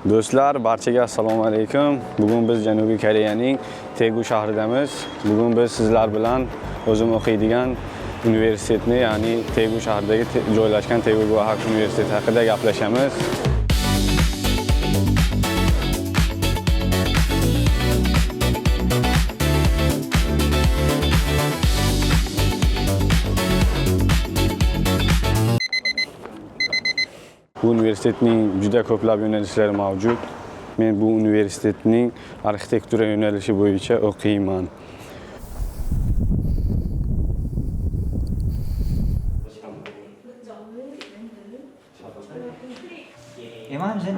Do'stlar, barchaga assalomu alaykum. Bugun biz Janubiy Koreyaning Daegu shahridamiz. Bugun biz sizlar bilan o'zim o'qiydigan universitetni, ya'ni Daegu shahridagi joylashgan Daegu Gohak universiteti haqida gaplashamiz. Bu universitetning juda ko'plab yo'nalishlari mavjud. Men bu universitetning arxitektura yo'nalishi bo'yicha o'qiyman.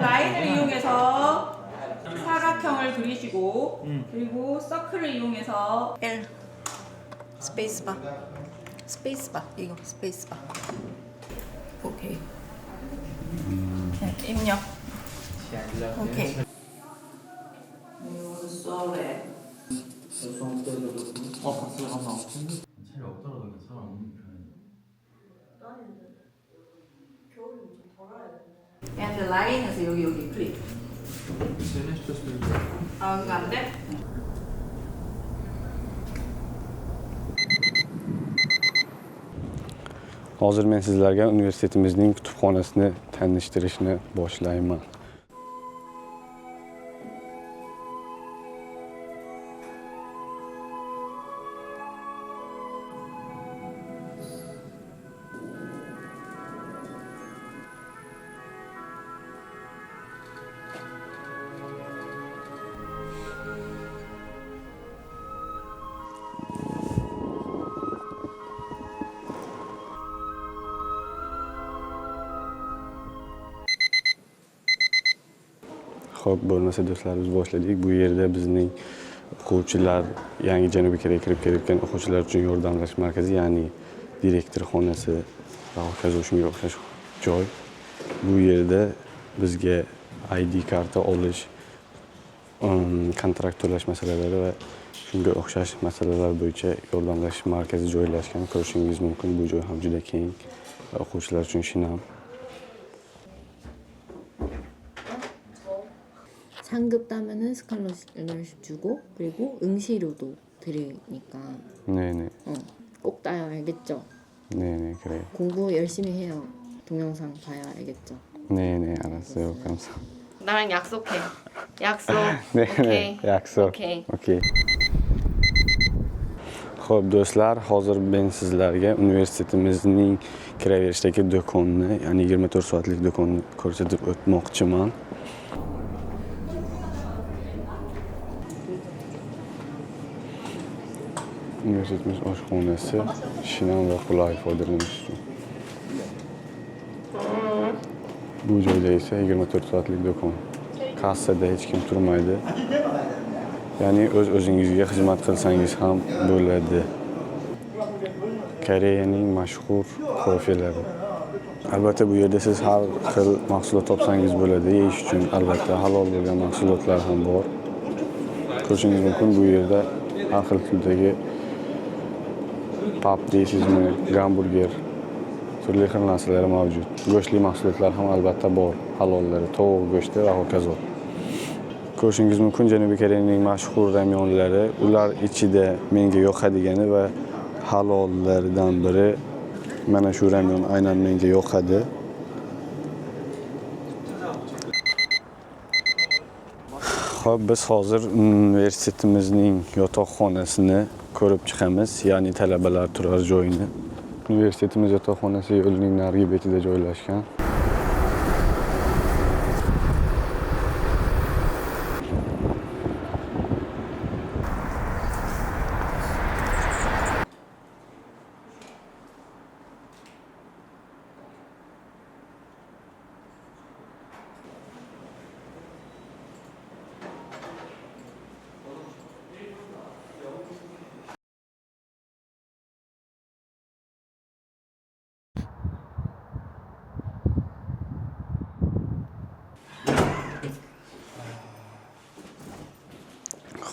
라인을 이용해서 사각형을 그리시고 그리고 서클을 이용해서 L 스페이스바 스페이스바 이거 스페이스바 오케이 입력 오케이 차라리 없더라도 괜찮아 없는 편인데. 얘한테 라인에서 여기 클릭. 아 그거 안 돼? Hozir men sizlarga universitetimizning kutubxonasini tanishtirishni boshlayman. Xo'p, bo'lmasa do'stlar, biz boshladik. Bu yerda bizning o'quvchilar, yangi Janubiy Koreyaga kirib kelayotgan o'quvchilar uchun yordamlash markazi, ya'ni direktor xonasi va hokazo shunga o'xshash joy. Bu yerda bizga ID karta olish, kontrakt to'lash masalalari va shunga o'xshash masalalar bo'yicha yordamlash markazi joylashgan. Ko'rishingiz mumkin, bu joy ham juda keng va o'quvchilar uchun shinam. 상급 따면은 스칼러십 주고 그리고 응시료도 드리니까 네네. 꼭 따요 알겠죠? 네네, 그래요. 공부 열심히 해요. 동영상 봐야 알겠죠? 네네, 알았어요. 감사합니다. 나랑 약속해. 약속. 네네, 약속. 오케이. Okey. Xo'p, do'stlar, hozir men sizlarga universitetimizning kiraverishdagi do'konni, ya'ni 24 soatlik do'konni ko'rsatib o'tmoqchiman. Universitetimiz oshxonasi shinam va qulay foydalanish uchun. Bu joyda esa 24 soatlik do'kon. Kassada hech kim turmaydi. Ya'ni o'z-o'zingizga xizmat qilsangiz ham bo'ladi. Koreyaning mashhur kofelari. Albatta bu yerda siz har xil mahsulot topsangiz bo'ladi. Yeyish uchun albatta halol bo'lgan mahsulotlar ham bor. Ko'rishingiz mumkin, bu yerda har xil turdagi pap deysizmi, gamburger, turli xil narsalar mavjud. Go'shtli mahsulotlar ham albatta bor, halollari, tovuq go'shti va hokazo. Ko'rishingiz mumkin, Janubiy Koreyaning mashhur ramyonlari, ular ichida menga yoqadigani va halollaridan biri mana shu ramyon aynan menga yoqadi. Xo'p, biz hozir universitetimizning yotoqxonasini ko'rib chiqamiz, ya'ni talabalar turar joyini. Universitetimiz yotoqxonasi yo'lning narigi betida joylashgan.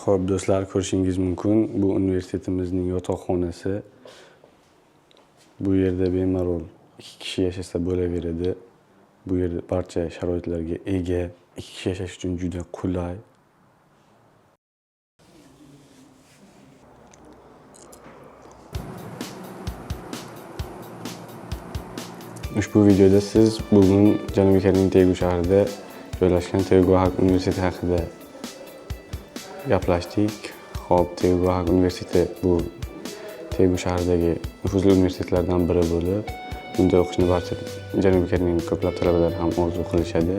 Xo'p, do'stlar, ko'rishingiz mumkin, bu universitetimizning yotoqxonasi. Bu yerda bemalol 2 kishi yashasa bo'laveradi. Bu yerda barcha sharoitlarga ega, ikki kishi yashash uchun juda qulay. Ushbu videoda siz bugun Janubiy Koreyaning Daegu shahrida joylashgan Daegu Hak universiteti haqida gaplashdik. Xo'p, Daegu Hak universiteti bu Daegu shahridagi nufuzli universitetlardan biri bo'lib, bunda o'qishni barcha Janubiy Koreyaning ko'plab talabalari ham orzu qilishadi.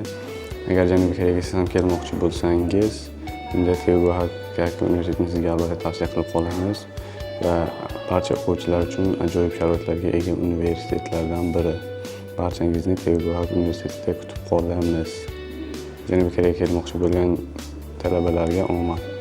Agar Janubiy Koreyaga siz ham kelmoqchi bo'lsangiz, bunda Daegu Hak universitetini sizga albatta tavsiya qilib qolamiz va barcha o'quvchilar uchun ajoyib sharoitlarga ega universitetlardan biri. Barchangizni Daegu Hak universitetida kutib qolamiz. Janubiy Koreyaga kelmoqchi bo'lgan talabalarga omad.